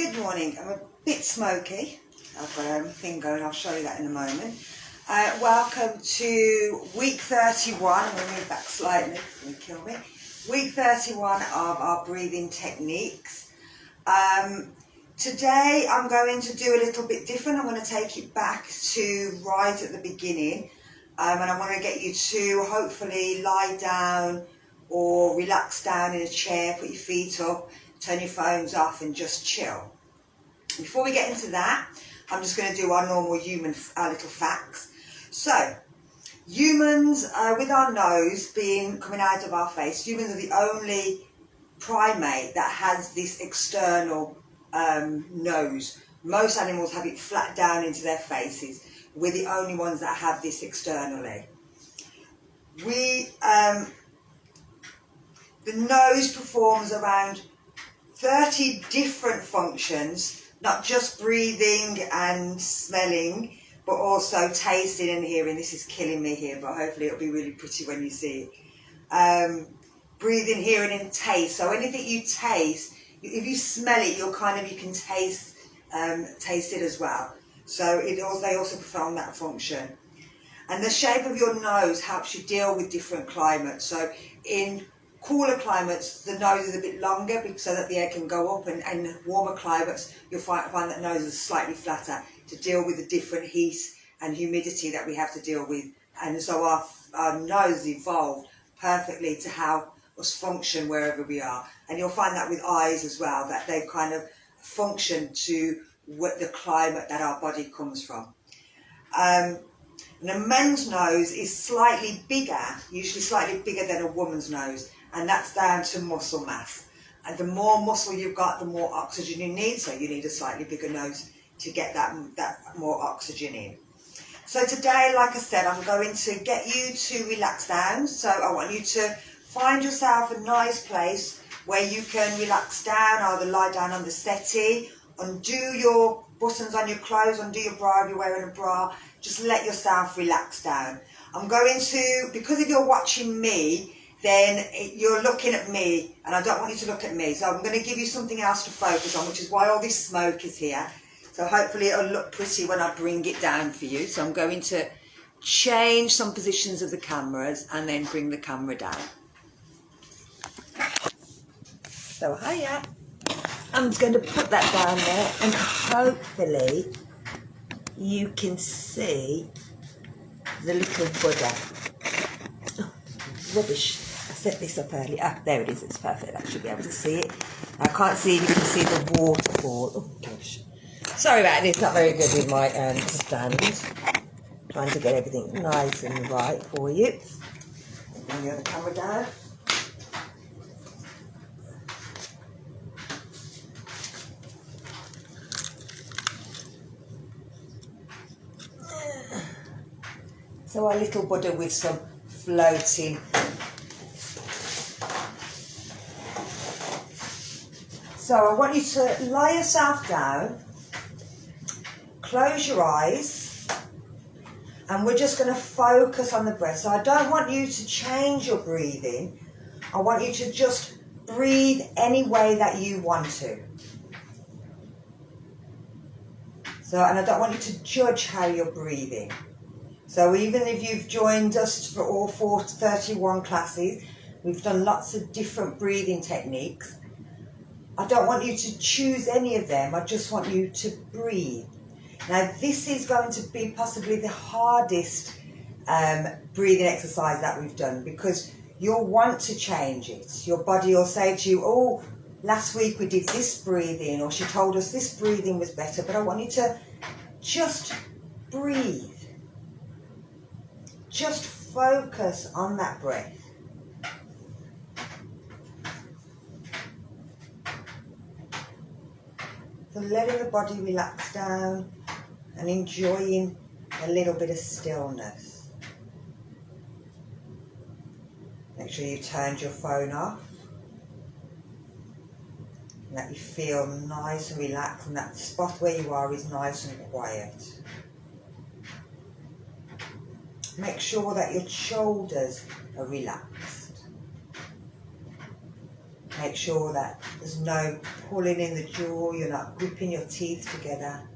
Good morning. I'm a bit smoky. I've got a thing going, I'll show you that in a moment. Welcome to week 31. I'm going to move back slightly, it's going to kill me. Week 31 of our breathing techniques. Today I'm going to do a little bit different. I'm going to take it back to right at the beginning. And I want to get you to hopefully lie down or relax down in a chair, put your feet up, turn your phones off and just chill. Before we get into that, I'm just going to do our normal human little facts. So, humans, with our nose coming out of our face, humans are the only primate that has this external nose. Most animals have it flat down into their faces. We're the only ones that have this externally. The nose performs around 30 different functions, not just breathing and smelling, but also tasting and hearing. This is killing me here, but hopefully it'll be really pretty when you see it. Breathing, hearing and taste. So anything you taste, if you smell it, you can taste it as well. So they also perform that function. And the shape of your nose helps you deal with different climates. So in cooler climates, the nose is a bit longer so that the air can go up, and warmer climates, you'll find that nose is slightly flatter to deal with the different heat and humidity that we have to deal with. And so our nose evolved perfectly to how us function wherever we are. And you'll find that with eyes as well, that they kind of function to the climate that our body comes from. And a men's nose is slightly bigger, usually slightly bigger than a woman's nose, and that's down to muscle mass. And the more muscle you've got, the more oxygen you need, so you need a slightly bigger nose to get that more oxygen in. So today, like I said, I'm going to get you to relax down. So I want you to find yourself a nice place where you can relax down, either lie down on the settee, undo your buttons on your clothes, undo your bra if you're wearing a bra. Just let yourself relax down. I'm going to, because if you're watching me, then you're looking at me, and I don't want you to look at me. So I'm going to give you something else to focus on, which is why all this smoke is here. So hopefully it'll look pretty when I bring it down for you. So I'm going to change some positions of the cameras and then bring the camera down. So hiya. I'm just going to put that down there, and hopefully you can see the little Buddha. Oh, rubbish. I set this up early. Ah, there it is. It's perfect. I should be able to see it. I can't see if you can see the waterfall. Oh, gosh. Sorry about this. Not very good with my stand. Trying to get everything nice and right for you. Bring the other camera down. So our little Buddha with some floating. So I want you to lie yourself down, close your eyes, and we're just going to focus on the breath. So I don't want you to change your breathing. I want you to just breathe any way that you want to. So, and I don't want you to judge how you're breathing. So even if you've joined us for all 31 classes, we've done lots of different breathing techniques. I don't want you to choose any of them. I just want you to breathe. Now this is going to be possibly the hardest breathing exercise that we've done, because you'll want to change it. Your body will say to you, oh, last week we did this breathing, or she told us this breathing was better, but I want you to just breathe. Just focus on that breath. So letting the body relax down and enjoying a little bit of stillness. Make sure you turned your phone off. And that you feel nice and relaxed, and that spot where you are is nice and quiet. Make sure that your shoulders are relaxed. Make sure that there's no pulling in the jaw, you're not gripping your teeth together,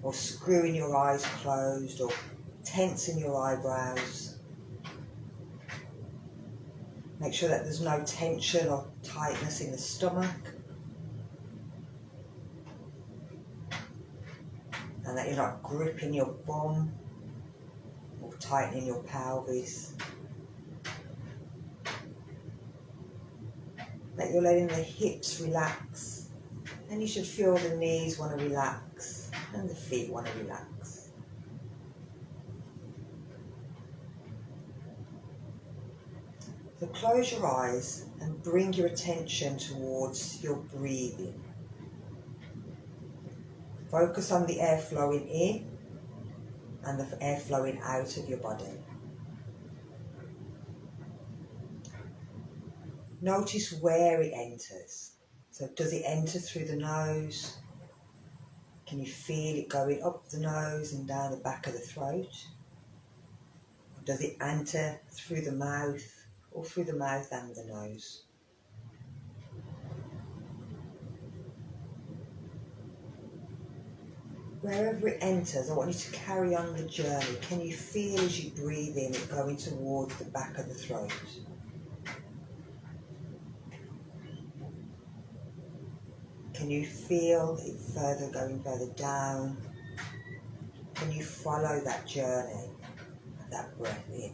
or screwing your eyes closed, or tensing your eyebrows. Make sure that there's no tension or tightness in the stomach, and that you're not gripping your bum or tightening your pelvis. That you're letting the hips relax, and you should feel the knees want to relax and the feet want to relax. So close your eyes and bring your attention towards your breathing. Focus on the air flowing in and the air flowing out of your body. Notice where it enters. So does it enter through the nose? Can you feel it going up the nose and down the back of the throat? Or does it enter through the mouth, or through the mouth and the nose? Wherever it enters, I want you to carry on the journey. Can you feel as you breathe in it going towards the back of the throat? Can you feel it going further down? Can you follow that journey of that breath in?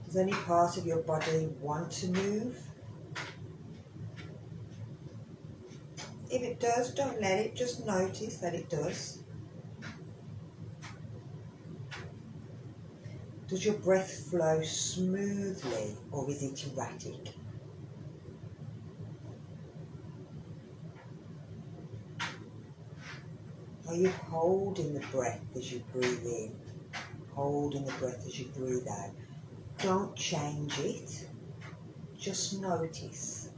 Does any part of your body want to move? If it does, don't let it, just notice that it does. Does your breath flow smoothly, or is it erratic? Are you holding the breath as you breathe in? Holding the breath as you breathe out? Don't change it, just notice.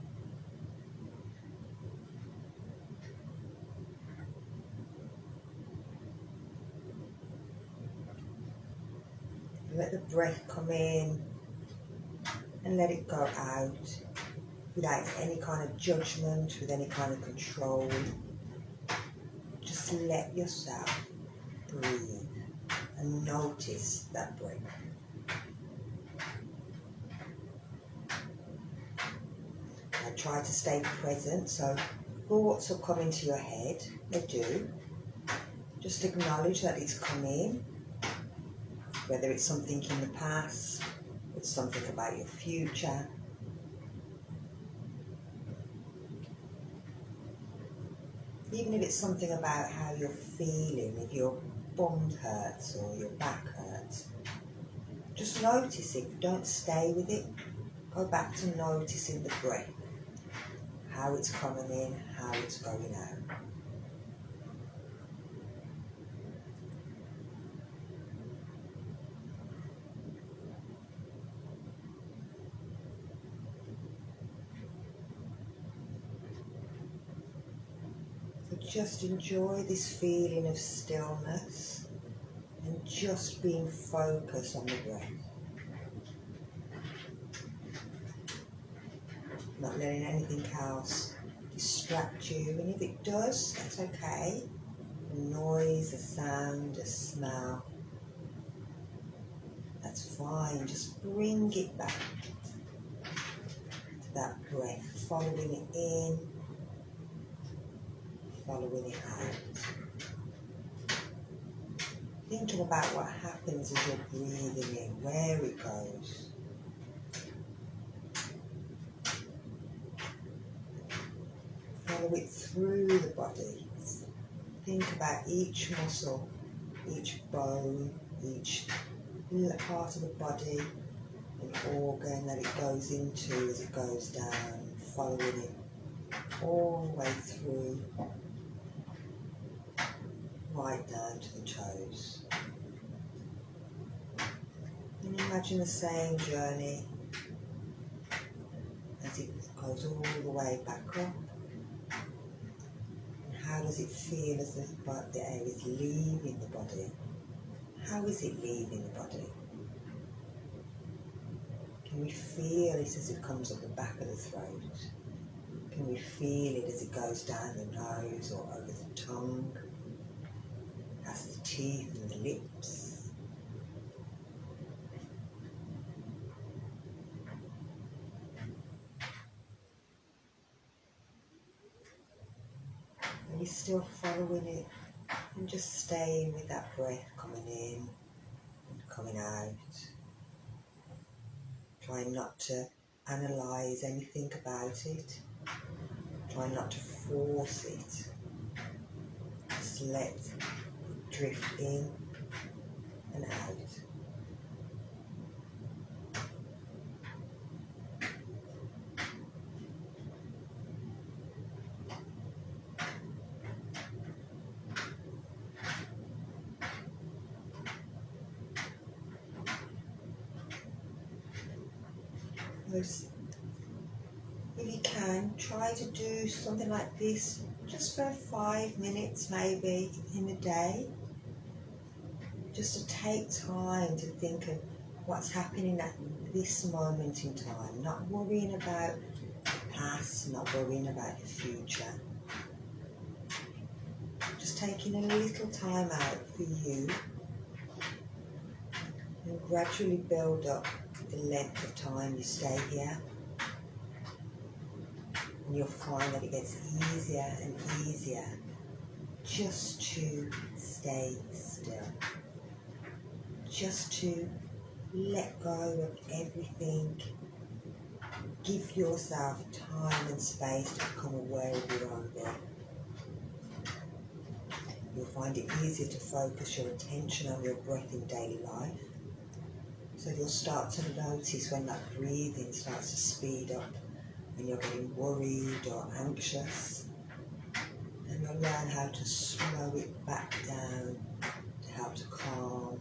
Let the breath come in and let it go out without any kind of judgment, with any kind of control. Just let yourself breathe and notice that breath. Now try to stay present, so thoughts will come into your head, they do. Just acknowledge that it's come in, whether it's something in the past, it's something about your future. Even if it's something about how you're feeling, if your bum hurts or your back hurts, just notice it, don't stay with it. Go back to noticing the breath, how it's coming in, how it's going out. So just enjoy this feeling of stillness and just being focused on the breath. Not letting anything else distract you, and if it does, that's okay. A noise, a sound, a smell, that's fine. Just bring it back to that breath, following it in, following it out. Thinking about what happens as you're breathing in, where it goes. Follow it through the body. Think about each muscle, each bone, each part of the body, an organ that it goes into as it goes down, following it all the way through, right down to the toes. And imagine the same journey as it goes all the way back up. how does it feel as the air is leaving the body? How is it leaving the body? Can we feel it as it comes up the back of the throat? Can we feel it as it goes down the nose or over the tongue, past the teeth and the lips? Are you still following it and just staying with that breath coming in and coming out? Trying not to analyse anything about it. Try not to force it. Just let it drift in and out. If you can, try to do something like this just for 5 minutes maybe in a day. Just to take time to think of what's happening at this moment in time, not worrying about the past, not worrying about the future. Just taking a little time out for you and gradually build up the length of time you stay here. And you'll find that it gets easier and easier just to stay still. Just to let go of everything. Give yourself time and space to become aware of your own breath. You'll find it easier to focus your attention on your breath in daily life. So you'll start to notice when that breathing starts to speed up, when you're getting worried or anxious, and you'll learn how to slow it back down to help to calm,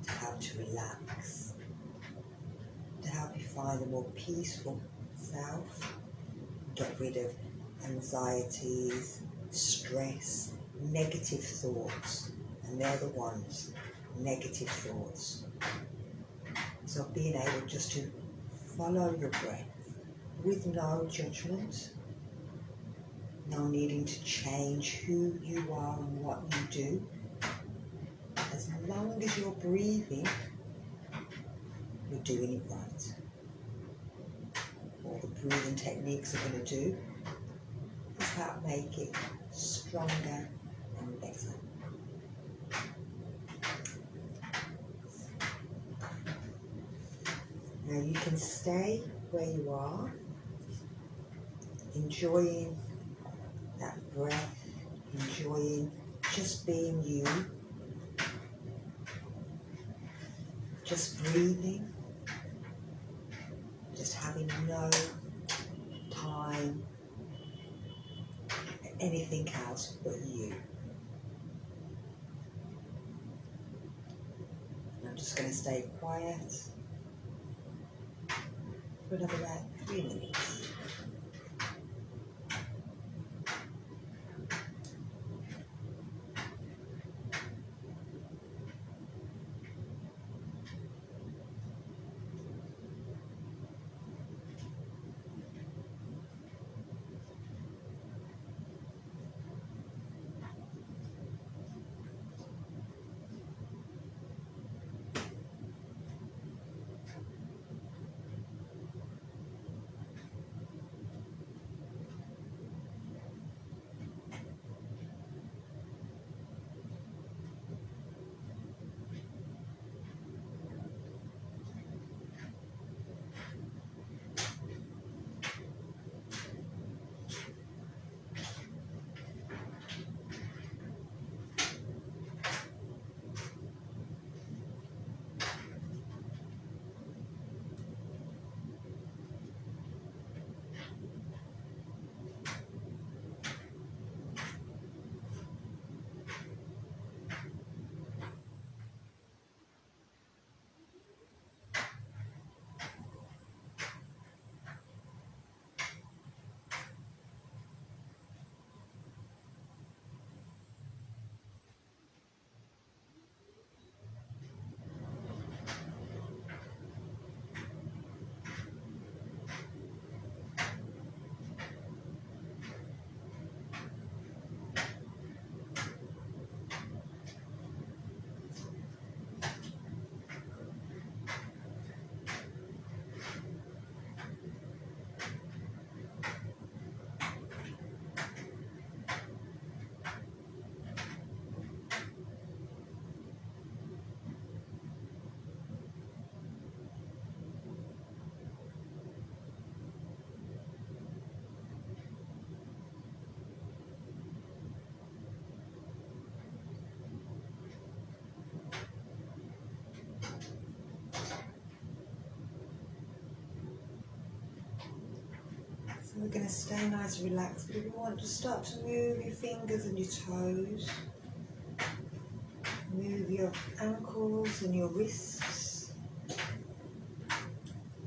to help to relax, to help you find a more peaceful self, get rid of anxieties, stress, negative thoughts, and they're the ones, negative thoughts. So being able just to follow your breath with no judgment, no needing to change who you are and what you do. As long as you're breathing, you're doing it right. All the breathing techniques are going to do is help make it stronger and better. Now you can stay where you are, enjoying that breath, enjoying just being you, just breathing, just having no time, anything else but you. And I'm just going to stay quiet for another about 3 minutes. we're going to stay nice and relaxed, but if you want to start to move your fingers and your toes, move your ankles and your wrists,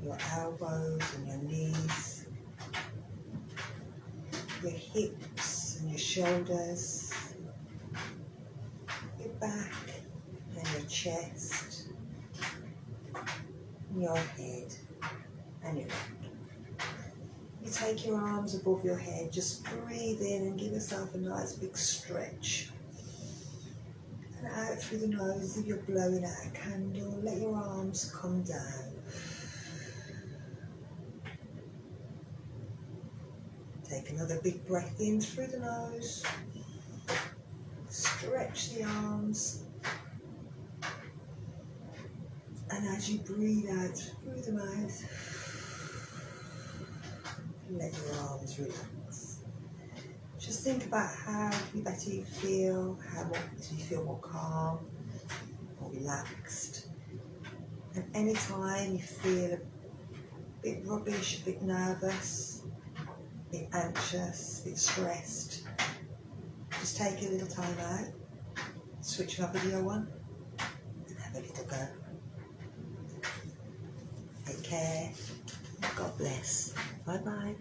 your elbows and your knees, your hips and your shoulders, your back and your chest, your head and your neck. You take your arms above your head, just breathe in and give yourself a nice big stretch. And out through the nose as if you're blowing out a candle. Let your arms come down. Take another big breath in through the nose. Stretch the arms. And as you breathe out through the mouth, let your arms relax. Just think about how better you feel, do you feel more calm, more relaxed. And anytime you feel a bit rubbish, a bit nervous, a bit anxious, a bit stressed, just take a little time out, switch my video on, and have a little go. Take care. God bless. Bye bye.